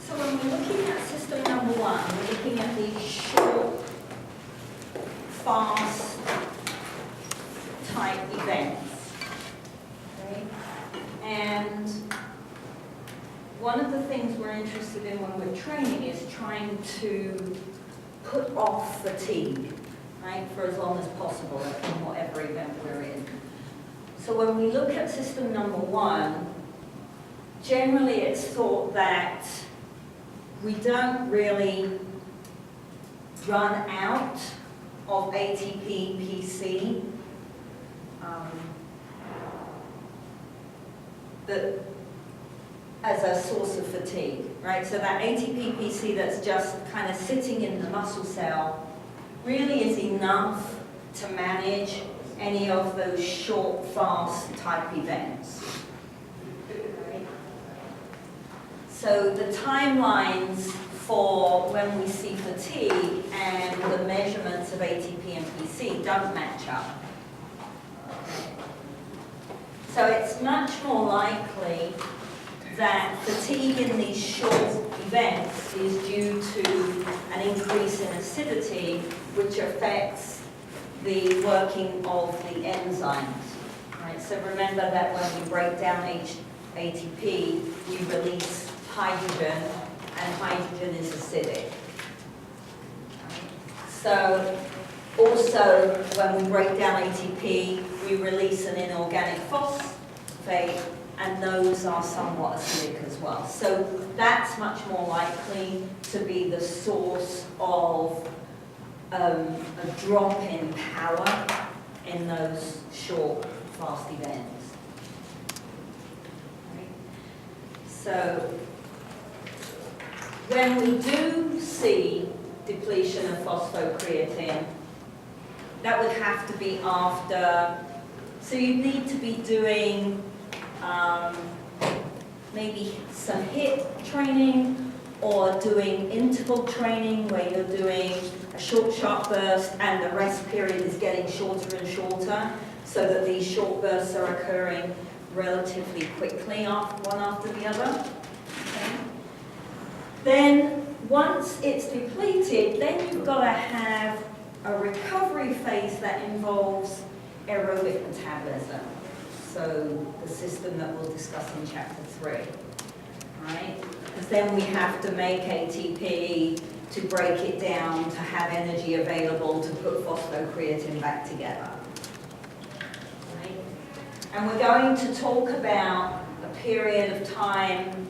So when we're looking at system number one, we're looking at these short, fast type events. Okay? And one of the things we're interested in when we're training is trying to put off fatigue, right, for as long as possible in whatever event we're in. So when we look at system number one, generally it's thought that we don't really run out of ATP PC as a source of fatigue, right? So that ATP PC that's just kind of sitting in the muscle cell really is enough to manage any of those short, fast type events. Right? So the timelines for when we see fatigue and the measurements of ATP and PC don't match up. So it's much more likely that fatigue in these short events is due to an increase in acidity, which affects the working of the enzymes. Right? So remember that when we break down ATP, we release hydrogen, and hydrogen is acidic. So also, when we break down ATP, we release an inorganic phosphate, and those are somewhat acidic as well. So that's much more likely to be the source of a drop in power in those short, fast events. Right? So when we do see depletion of phosphocreatine, that would have to be after, so you need to be doing maybe some HIIT training or doing interval training where you're doing a short, sharp burst and the rest period is getting shorter and shorter so that these short bursts are occurring relatively quickly, one after the other. Okay. Then once it's depleted, then you've got to have a recovery phase that involves aerobic metabolism. So the system that we'll discuss in chapter 3, right? Because then we have to make ATP to break it down, to have energy available to put phosphocreatine back together. Right? And we're going to talk about a period of time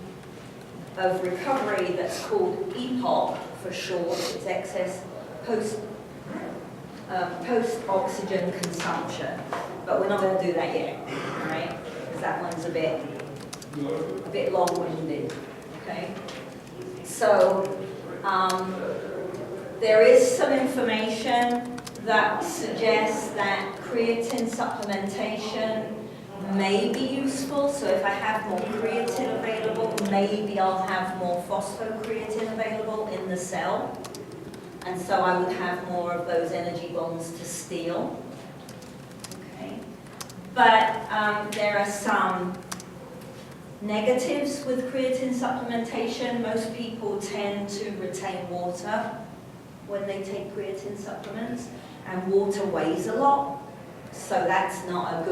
of recovery that's called EPOC for short. It's excess post-oxygen consumption. But we're not going to do that yet, right? Because that one's a bit long-winded, okay? So there is some information that suggests that creatine supplementation may be useful. So if I have more creatine available, maybe I'll have more phosphocreatine available in the cell. And so I would have more of those energy bonds to steal. Okay. But there are some negatives with creatine supplementation. Most people tend to retain water when they take creatine supplements, and water weighs a lot. So that's not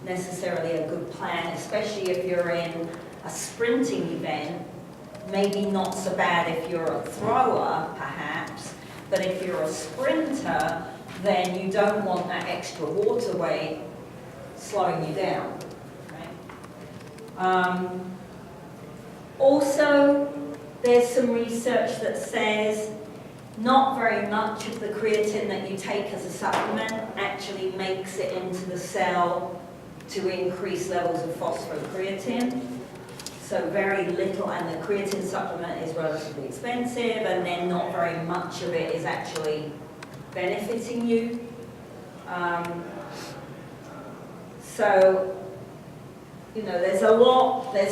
necessarily a good plan, especially if you're in a sprinting event. Maybe not so bad if you're a thrower, perhaps, but if you're a sprinter, then you don't want that extra water weight slowing you down. Right? Also, there's some research that says not very much of the creatine that you take as a supplement actually makes it into the cell to increase levels of phosphocreatine. So very little, and the creatine supplement is relatively expensive, and then not very much of it is actually benefiting you. So, you know, there's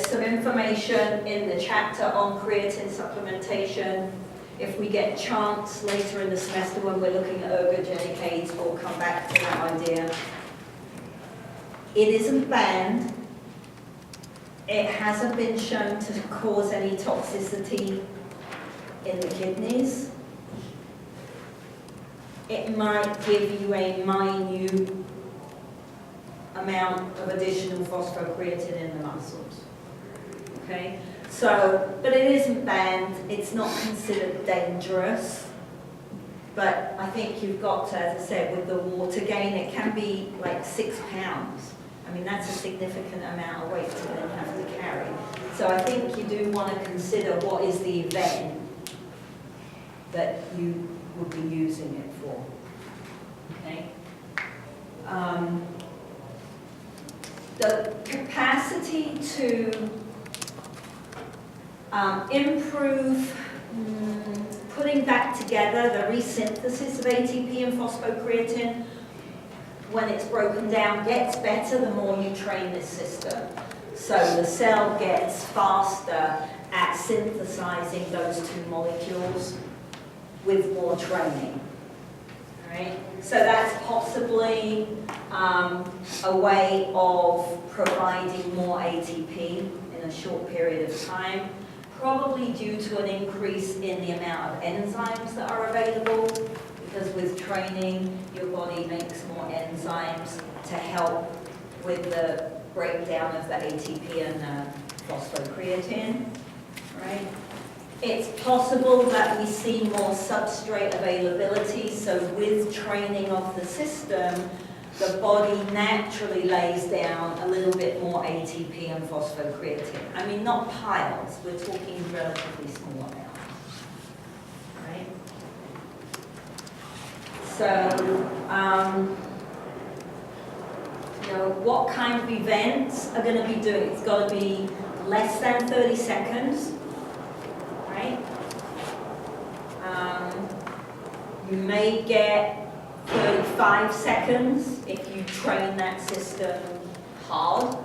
some information in the chapter on creatine supplementation. If we get a chance later in the semester when we're looking at ergogenic aids, we'll come back to that idea. It isn't banned. It hasn't been shown to cause any toxicity in the kidneys. It might give you a minute amount of additional phosphocreatine in the muscles. Okay? So, but it isn't banned. It's not considered dangerous. But I think you've got to, as I said, with the water gain, it can be like 6 pounds. I mean, that's a significant amount of weight to then have to carry. So I think you do want to consider what is the event that you would be using it for. Okay? The capacity to improve putting back together the resynthesis of ATP and phosphocreatine when it's broken down gets better the more you train this system. So the cell gets faster at synthesizing those two molecules with more training. Right? So that's possibly a way of providing more ATP in a short period of time, probably due to an increase in the amount of enzymes that are available, because with training, your body makes more enzymes to help with the breakdown of the ATP and the phosphocreatine, right? It's possible that we see more substrate availability, so with training of the system, the body naturally lays down a little bit more ATP and phosphocreatine. I mean, not piles, we're talking relatively small amounts, right? So, what kind of events are going to be doing? It's got to be less than 30 seconds, right? You may get 35 seconds if you train that system hard,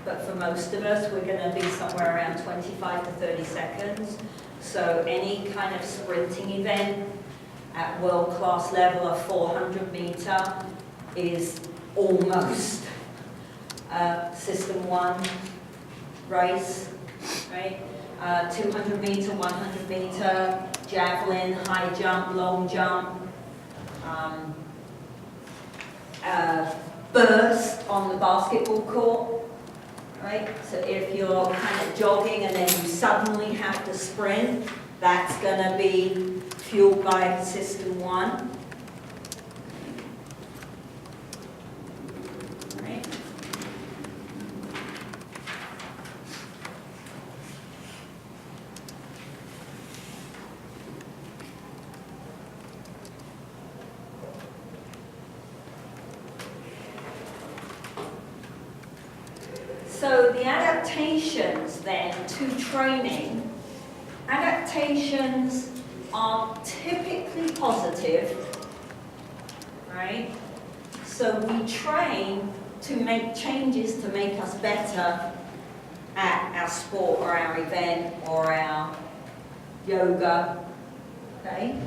but for most of us, we're going to be somewhere around 25 to 30 seconds. So any kind of sprinting event at world-class level of 400 meter is almost a System 1 race, right? 200 meter, 100 meter, javelin, high jump, long jump, burst on the basketball court, right? So if you're kind of jogging and then you suddenly have to sprint, that's going to be fueled by System 1. Right? So the adaptations then to training, adaptations are typically positive, right? So we train to make changes to make us better at our sport or our event or our yoga, okay?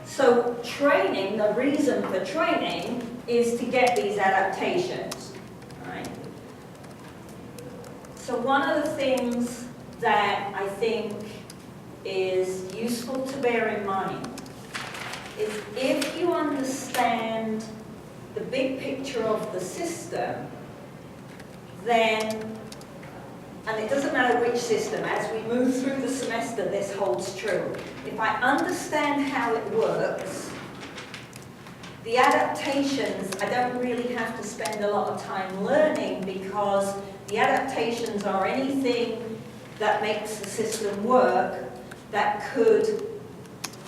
So training, the reason for training is to get these adaptations, right? So one of the things that I think is useful to bear in mind is if you understand the big picture of the system, then, and it doesn't matter which system, as we move through the semester, this holds true. If I understand how it works, the adaptations, I don't really have to spend a lot of time learning, because the adaptations are anything that makes the system work that could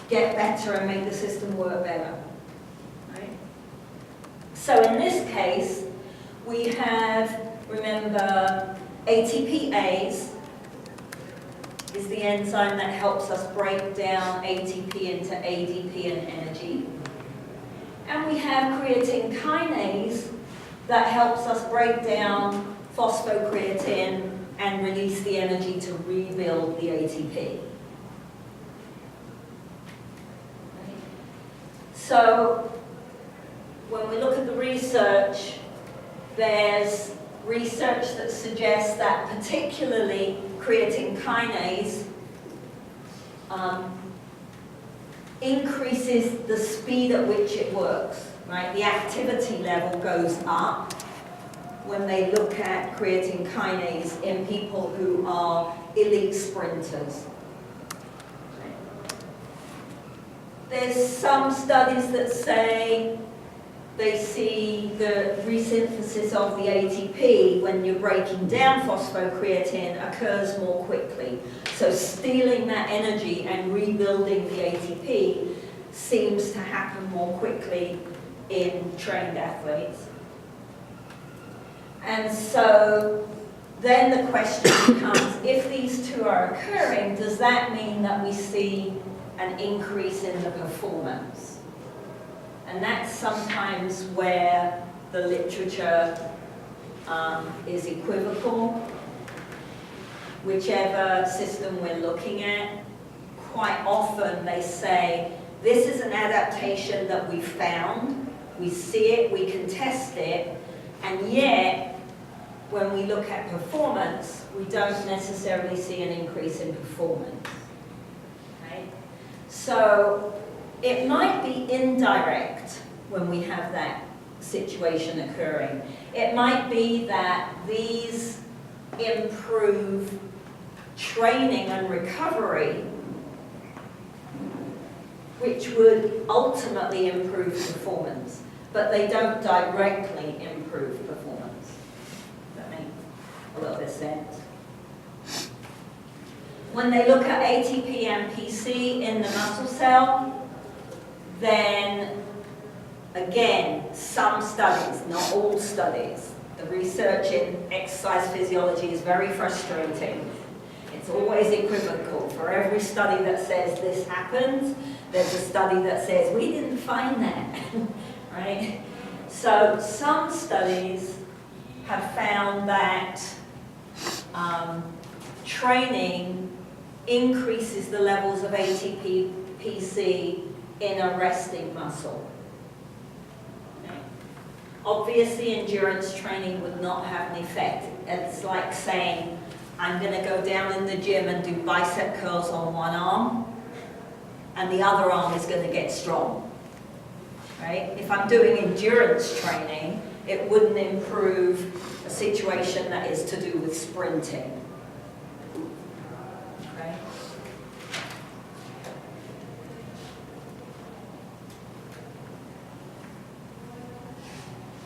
get better and make the system work better. Right? So in this case, we have, remember, ATPase is the enzyme that helps us break down ATP into ADP and energy. And we have creatine kinase that helps us break down phosphocreatine and release the energy to rebuild the ATP. So when we look at the research, there's research that suggests that particularly creatine kinase increases the speed at which it works, right? The activity level goes up when they look at creatine kinase in people who are elite sprinters. There's some studies that say they see the resynthesis of the ATP when you're breaking down phosphocreatine occurs more quickly. So stealing that energy and rebuilding the ATP seems to happen more quickly in trained athletes. And so then the question becomes, if these two are occurring, does that mean that we see an increase in the performance? And that's sometimes where the literature is equivocal. Whichever system we're looking at, quite often they say, this is an adaptation that we found, we see it, we can test it, and yet, when we look at performance, we don't necessarily see an increase in performance. Okay? So it might be indirect when we have that situation occurring. It might be that these improve training and recovery, which would ultimately improve performance, but they don't directly improve performance. A little bit of sense. When they look at ATP and PC in the muscle cell, then again, some studies, not all studies, the research in exercise physiology is very frustrating. It's always equivocal. For every study that says this happens, there's a study that says we didn't find that, right? So some studies have found that training increases the levels of ATP, PC in a resting muscle. Okay. Obviously, endurance training would not have an effect. It's like saying, I'm going to go down in the gym and do bicep curls on one arm, and the other arm is going to get strong. Right? If I'm doing endurance training, it wouldn't improve a situation that is to do with sprinting. Okay?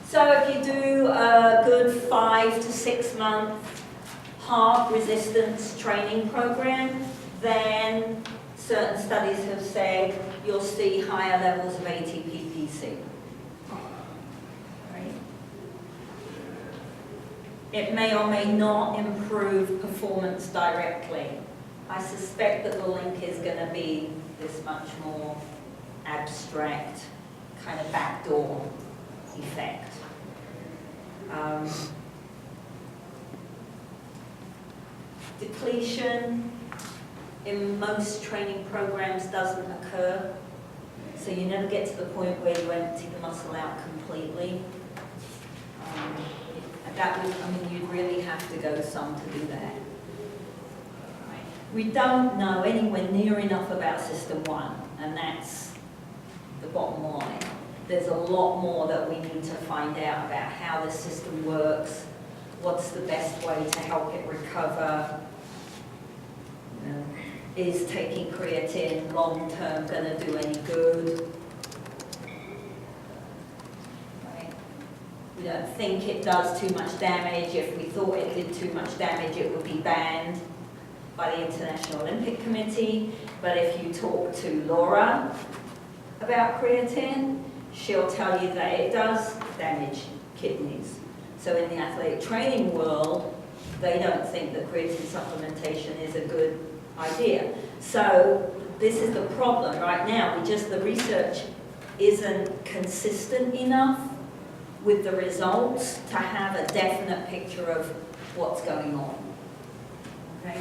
So if you do a good 5 to 6 month hard resistance training program, then certain studies have said you'll see higher levels of ATP-PC. It may or may not improve performance directly. I suspect that the link is going to be this much more abstract, kind of backdoor effect. Depletion in most training programs doesn't occur, so you never get to the point where you empty the muscle out completely. That would, you'd really have to go some to do that. Right. We don't know anywhere near enough about System 1, and that's the bottom line. There's a lot more that we need to find out about how the system works, what's the best way to help it recover. You know, is taking creatine long-term going to do any good? We don't think it does too much damage. If we thought it did too much damage, it would be banned by the International Olympic Committee. But if you talk to Laura about creatine, she'll tell you that it does damage kidneys. So in the athletic training world, they don't think that creatine supplementation is a good idea. So this is the problem right now. The research isn't consistent enough with the results to have a definite picture of what's going on. Okay?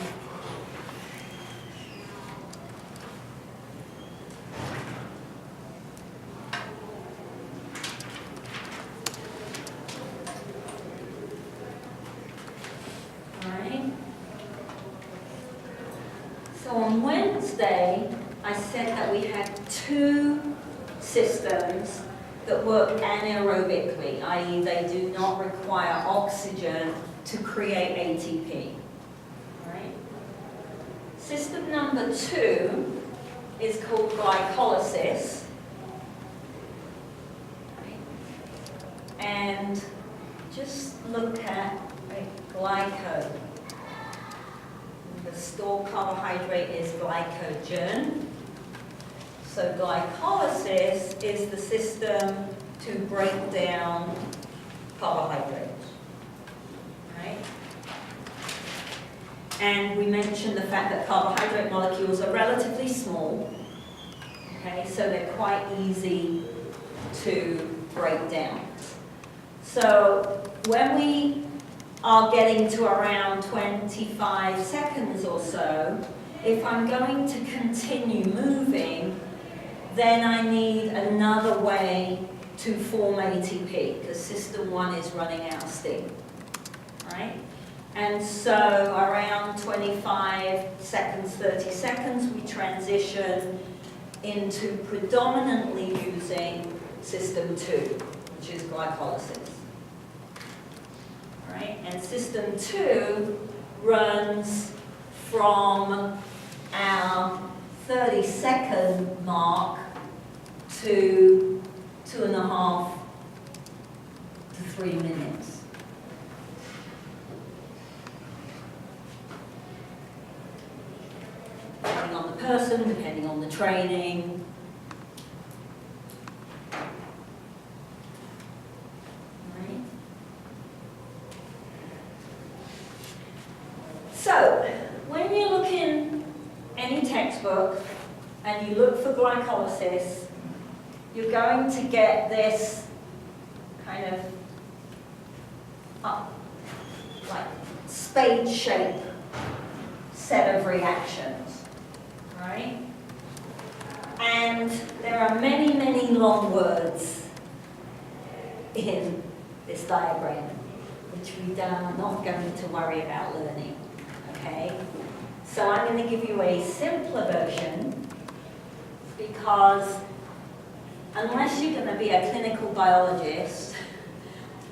Wednesday, I said that we had two systems that work anaerobically, i.e. they do not require oxygen to create ATP. Right? System number 2 is called glycolysis. And just look at glyco. The stored carbohydrate is glycogen. So glycolysis is the system to break down carbohydrates. Right? And we mentioned the fact that carbohydrate molecules are relatively small. Okay, so they're quite easy to break down. So when we are getting to around 25 seconds or so, if I'm going to continue moving, then I need another way to form ATP, because system 1 is running out of steam, right? And so around 25 seconds, 30 seconds, we transition into predominantly using system 2, which is glycolysis. Right? And system 2 runs from our 30-second mark to 2.5 to 3 minutes. Depending on the person, depending on the training. So, when you look in any textbook and you look for glycolysis, you're going to get this kind of like spade-shaped set of reactions, right? And there are many, many long words in this diagram, which we are not going to worry about learning. Okay, so I'm going to give you a simpler version, because unless you're going to be a clinical biologist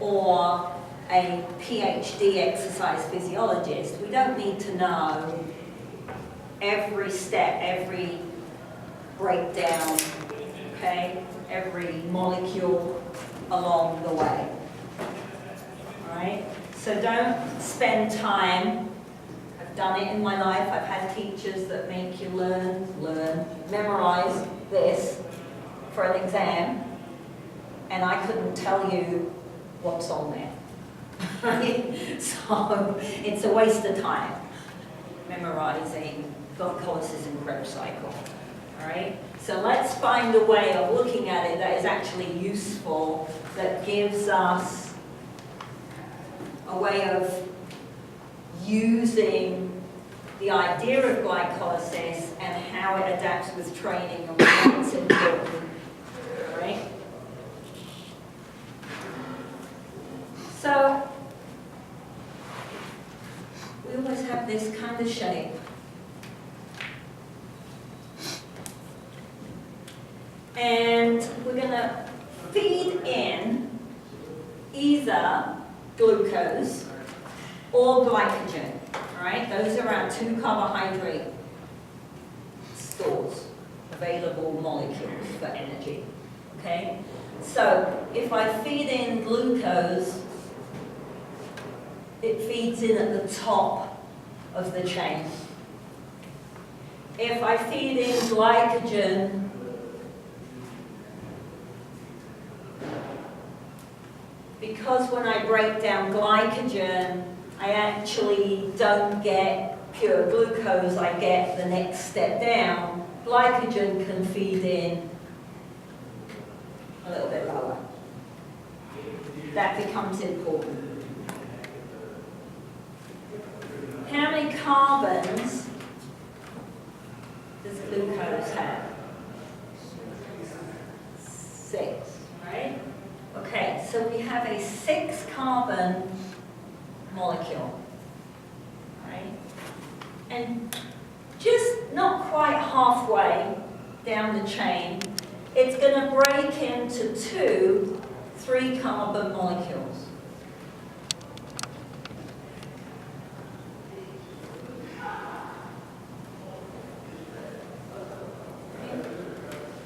or a PhD exercise physiologist, we don't need to know every step, every breakdown, okay, every molecule along the way. All right, so don't spend time. Done it in my life. I've had teachers that make you memorize this for an exam, and I couldn't tell you what's on there. Right? So it's a waste of time memorizing glycolysis and Krebs cycle. All right? So let's find a way of looking at it that is actually useful, that gives us a way of using the idea of glycolysis and how it adapts with training and why it's important, right? So, we always have this kind of shape. And we're going to feed in either glucose or glycogen. All right, those are our 2 carbohydrate stores, available molecules for energy. Okay, so if I feed in glucose, it feeds in at the top of the chain. If I feed in glycogen, because when I break down glycogen, I actually don't get pure glucose, I get the next step down. Glycogen can feed in a little bit lower. That becomes important. How many carbons does glucose have? 6, right? Okay, so we have a 6-carbon molecule, right? And just not quite halfway down the chain, it's going to break into 2 3-carbon molecules.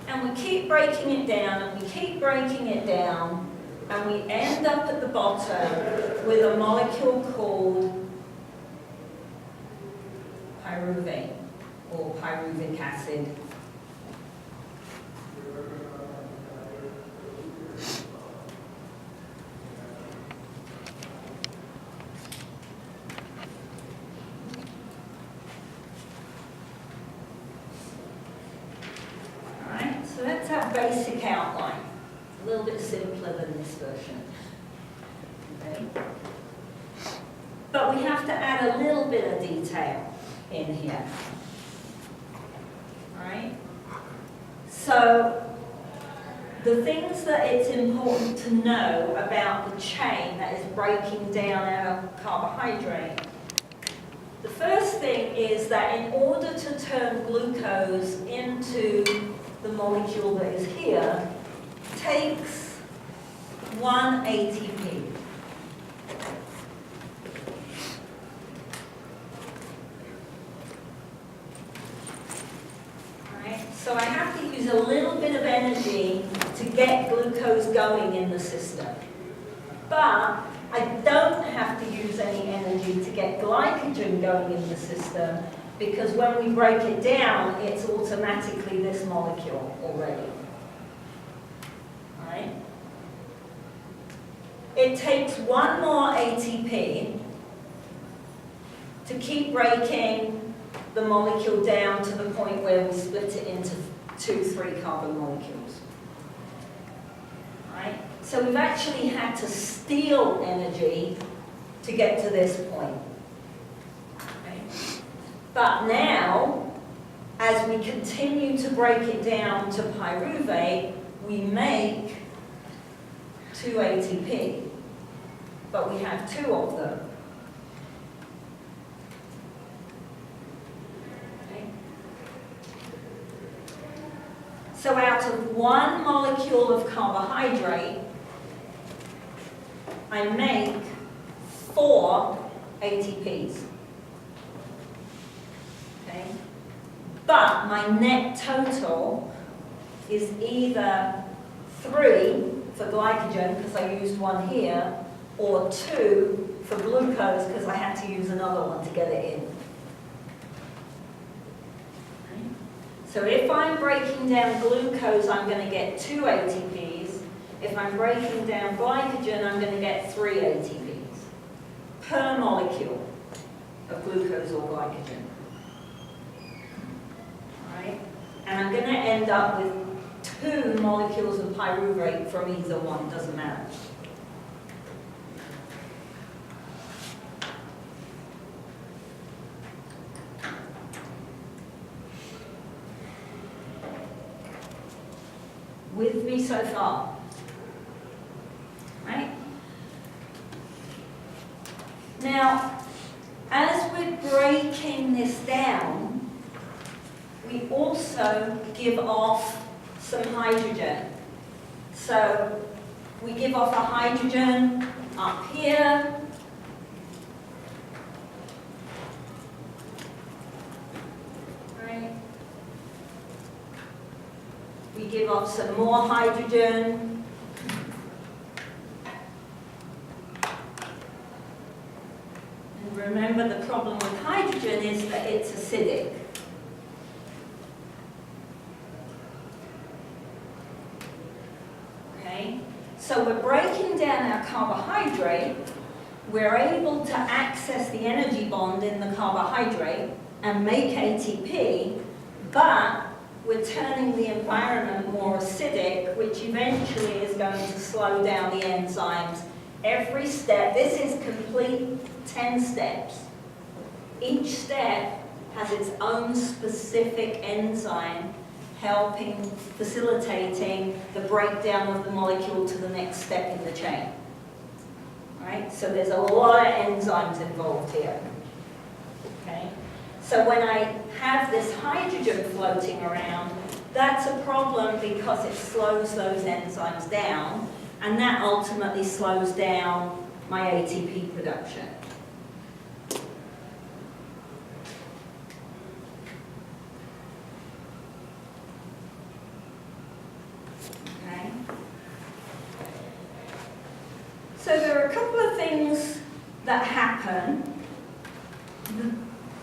And we keep breaking it down, and we keep breaking it down, and we end up at the bottom with a molecule called pyruvate, or pyruvic acid. Alright, so that's our basic outline. A little bit simpler than this version. Okay. But we have to add a little bit of detail in here. Alright? So, the things that it's important to know about the chain that is breaking down our carbohydrate. The first thing is that in order to turn glucose into the molecule that is here, takes 1 ATP. So I have to use a little bit of energy to get glucose going in the system. But I don't have to use any energy to get glycogen going in the system, because when we break it down, it's automatically this molecule already. Right? It takes 1 more ATP to keep breaking the molecule down to the point where we split it into 2 3-carbon molecules. Right? So we've actually had to steal energy to get to this point. Okay? But now, as we continue to break it down to pyruvate, we make 2 ATP, but we have 2 of them. So out of 1 molecule of carbohydrate, I make 4 ATPs. Okay? But my net total is either 3 for glycogen, because I used 1 here, or 2 for glucose, because I had to use another one to get it in. So if I'm breaking down glucose, I'm going to get 2 ATPs. If I'm breaking down glycogen, I'm going to get 3 ATPs per molecule of glucose or glycogen. Right? And I'm going to end up with 2 molecules of pyruvate from either one, doesn't matter. With me so far? Right? Now, as we're breaking this down, we also give off some hydrogen. So we give off a hydrogen up here. Right? We give off some more hydrogen. And remember, the problem with hydrogen is that it's acidic. Okay? So we're breaking down our carbohydrate. We're able to access the energy bond in the carbohydrate and make ATP, but we're turning the environment more acidic, which eventually is going to slow down the enzymes. Every step, this is complete 10 steps. Each step has its own specific enzyme helping, facilitating the breakdown of the molecule to the next step in the chain. Right? So there's a lot of enzymes involved here. Okay? So when I have this hydrogen floating around, that's a problem because it slows those enzymes down, and that ultimately slows down my ATP production. Okay. So there are a couple of things that happen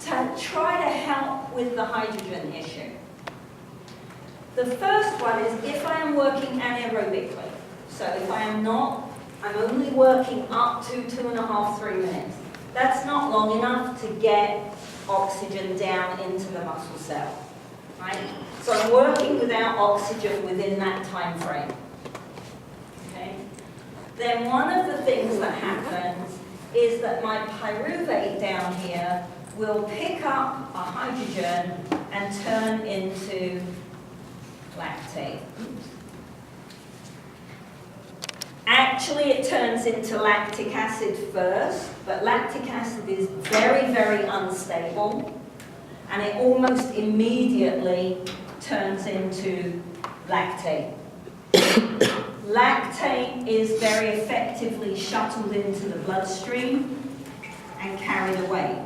to try to help with the hydrogen issue. The first one is if I am working anaerobically. So if I am not, I'm only working up to 2.5, 3 minutes. That's not long enough to get oxygen down into the muscle cell, right? So I'm working without oxygen within that time frame. Okay? Then one of the things that happens is that my pyruvate down here will pick up a hydrogen and turn into lactate. Actually, it turns into lactic acid first, but lactic acid is very, very unstable, and it almost immediately turns into lactate. Lactate is very effectively shuttled into the bloodstream and carried away.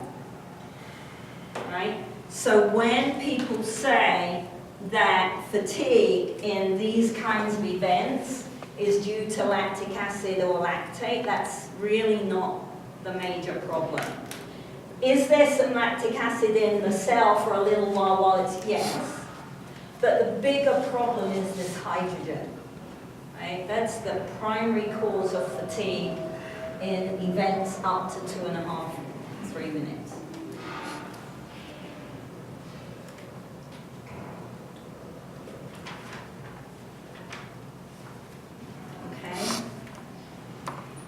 Right? So when people say that fatigue in these kinds of events is due to lactic acid or lactate, that's really not the major problem. Is there some lactic acid in the cell for a little while it's yes? But the bigger problem is this hydrogen. Right? That's the primary cause of fatigue in events up to 2.5, 3 minutes.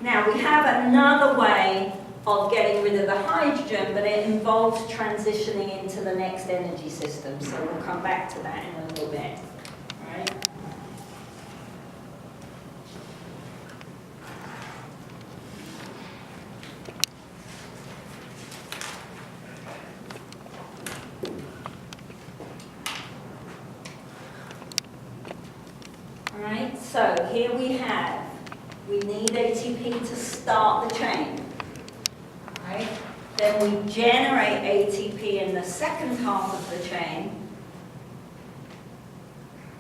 Now we have another way of getting rid of the hydrogen, but it involves transitioning into the next energy system. So we'll come back to that in a little bit. All right? All right, so here we need ATP to start the chain, right? Then we generate ATP in the second half of the chain,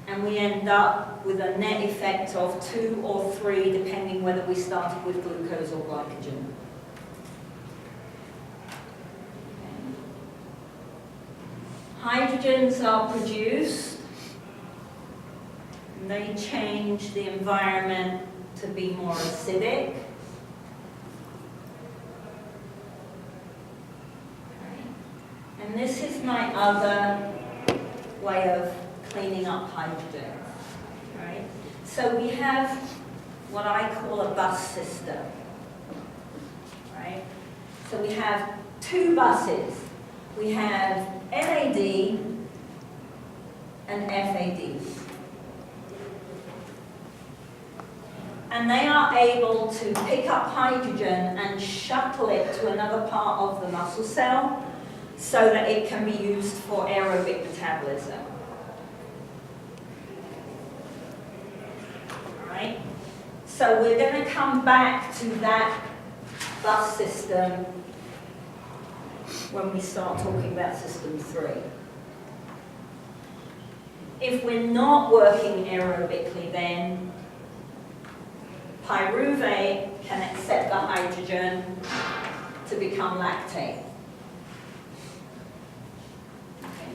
and we end up with a net effect of 2 or 3, depending whether we started with glucose or glycogen. Hydrogens are produced, and they change the environment to be more acidic. And this is my other way of cleaning up hydrogen. Right? So we have what I call a bus system. Right? So we have 2 buses. We have NAD and FAD. And they are able to pick up hydrogen and shuttle it to another part of the muscle cell so that it can be used for aerobic metabolism. All right? So we're going to come back to that bus system when we start talking about system 3. If we're not working aerobically, then pyruvate can accept the hydrogen to become lactate. Okay.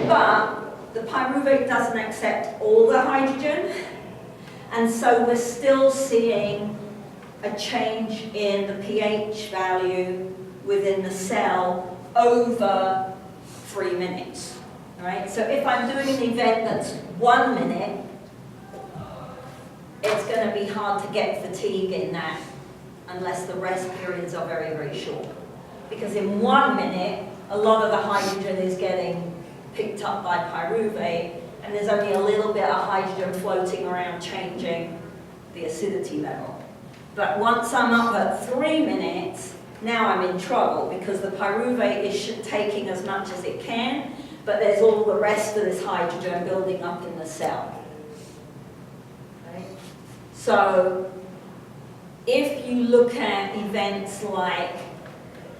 But the pyruvate doesn't accept all the hydrogen, and so we're still seeing a change in the pH value within the cell over 3 minutes. All right? So if I'm doing an event that's 1 minute, it's going to be hard to get fatigue in that unless the rest periods are very, very short. Because in 1 minute, a lot of the hydrogen is getting picked up by pyruvate, and there's only a little bit of hydrogen floating around changing the acidity level. But once I'm up at 3 minutes, now I'm in trouble because the pyruvate is taking as much as it can, but there's all the rest of this hydrogen building up in the cell. Okay? So if you look at events like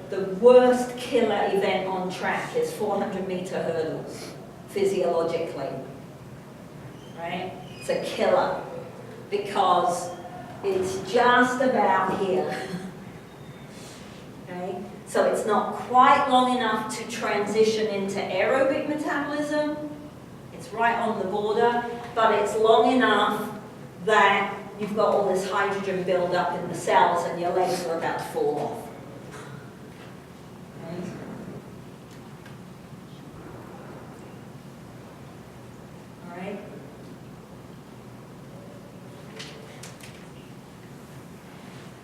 the worst killer event on track is 400-meter hurdles, physiologically. Right? It's a killer because it's just about here. Okay? So it's not quite long enough to transition into aerobic metabolism. It's right on the border, but it's long enough that you've got all this hydrogen build up in the cells and your legs are about to fall off. Okay? All right?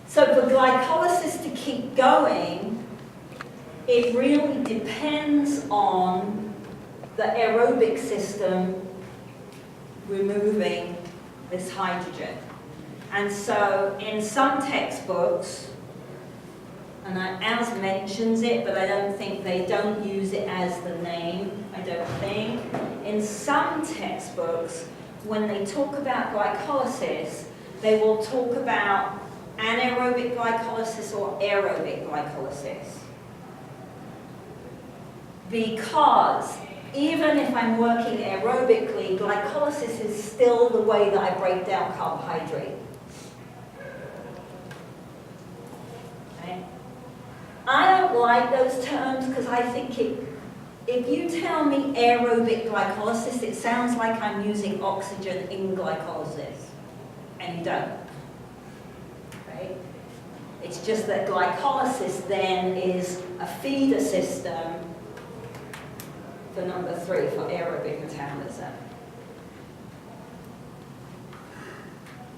So for glycolysis to keep going, it really depends on the aerobic system removing this hydrogen. And so in some textbooks, and ours mentions it, but I don't think they don't use it as the name, I don't think. In some textbooks, when they talk about glycolysis, they will talk about anaerobic glycolysis or aerobic glycolysis. Because even if I'm working aerobically, glycolysis is still the way that I break down carbohydrate. Okay? I don't like those terms because I think if you tell me aerobic glycolysis, it sounds like I'm using oxygen in glycolysis, and you don't. Right? It's just that glycolysis then is a feeder system for number 3, for aerobic metabolism.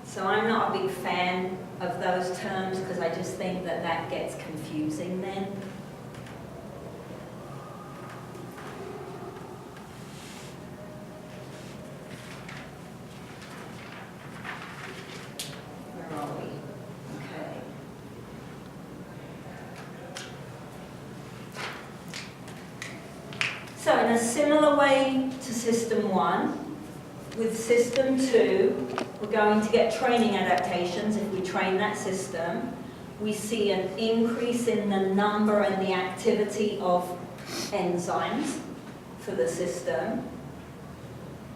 So I'm not a big fan of those terms because I just think that that gets confusing then. Where are we? Okay. So in a similar way to System 1, with System 2, we're going to get training adaptations. If we train that system, we see an increase in the number and the activity of enzymes for the system.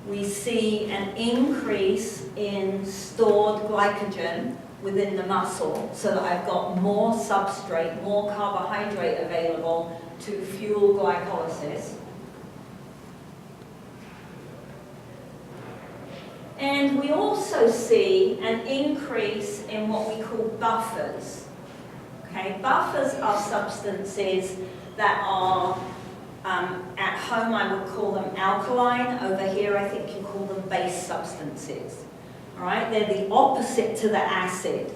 We see an increase in stored glycogen within the muscle so that I've got more substrate, more carbohydrate available to fuel glycolysis. And we also see an increase in what we call buffers. Okay? Buffers are substances that are, at home I would call them alkaline. Over here I think you call them base substances. All right? They're the opposite to the acid.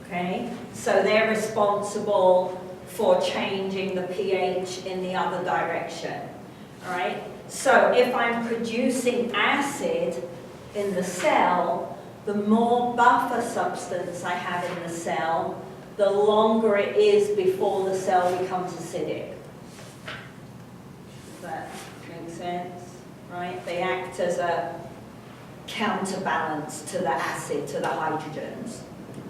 Okay? So they're responsible for changing the pH in the other direction. All right? So if I'm producing acid in the cell, the more buffer substance I have in the cell, the longer it is before the cell becomes acidic. Does that make sense? Right? They act as a counterbalance to the acid, to the hydrogens.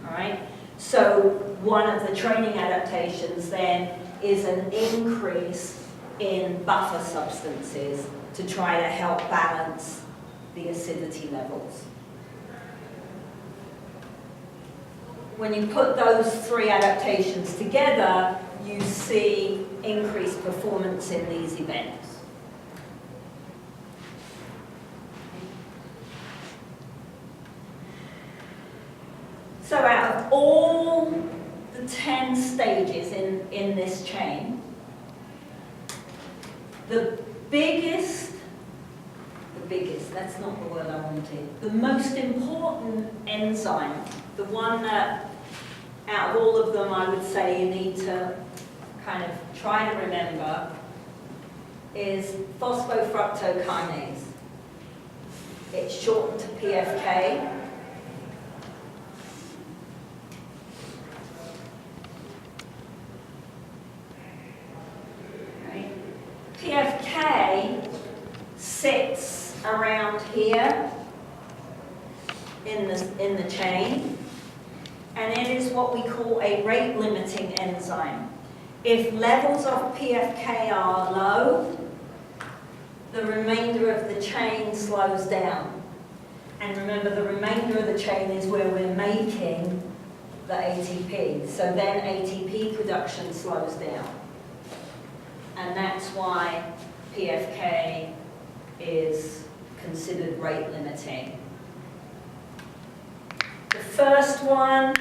All right? So one of the training adaptations then is an increase in buffer substances to try to help balance the acidity levels. When you put those 3 adaptations together, you see increased performance in these events. So out of all the 10 stages in this chain, the biggest, that's not the word I wanted, the most important enzyme, the one that out of all of them I would say you need to kind of try to remember, is phosphofructokinase. It's shortened to PFK. in the chain, and it is what we call a rate-limiting enzyme. If levels of PFK are low, the remainder of the chain slows down. And remember, the remainder of the chain is where we're making the ATP. So then ATP production slows down. And that's why PFK is considered rate limiting. The first one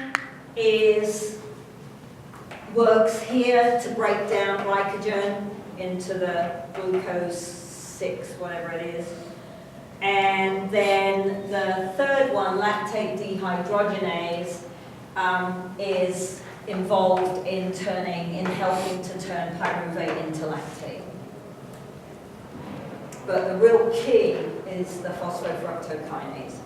works here to break down glycogen into the glucose 6, whatever it is. And then the third one, lactate dehydrogenase, is involved in helping to turn pyruvate into lactate. But the real key is the phosphofructokinase.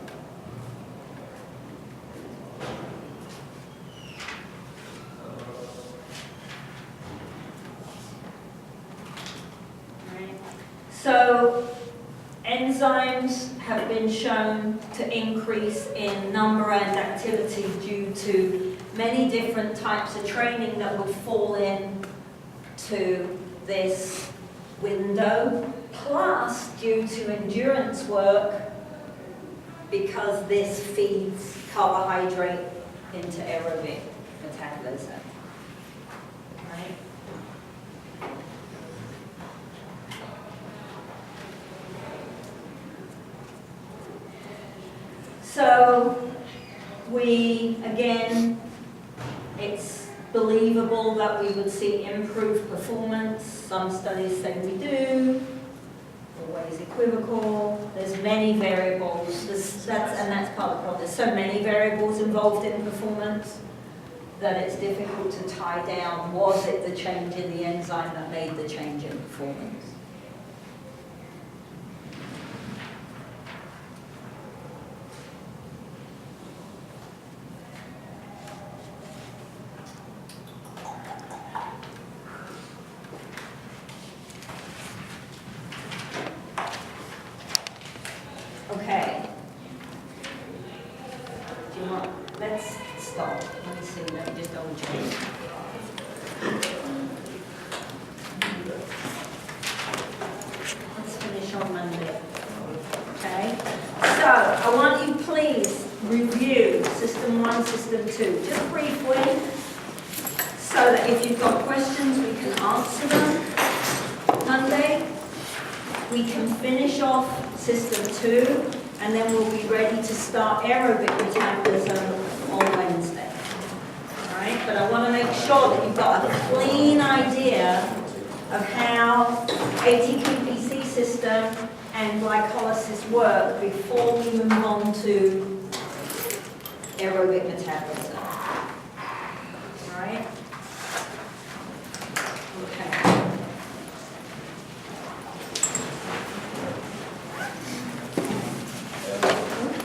So enzymes have been shown to increase in number and activity due to many different types of training that would fall in to this window, plus due to endurance work, because this feeds carbohydrate into aerobic metabolism. Right? So it's believable that we would see improved performance. Some studies say we do, always equivocal. There's many variables, and that's part of the problem. There's so many variables involved in performance that it's difficult to tie down, was it the change in the enzyme that made the change in performance? Okay. Do you want, let's stop. Let me see, let me just double check. Let's finish on Monday. Okay? So, I want you please review System 1, System 2, just briefly, so that if you've got questions, we can answer them. Monday, we can finish off System 2, and then we'll be ready to start aerobic metabolism on Wednesday. All right, but I want to make sure that you've got a clean idea of how ATP-PC system and glycolysis work before we move on to aerobic metabolism.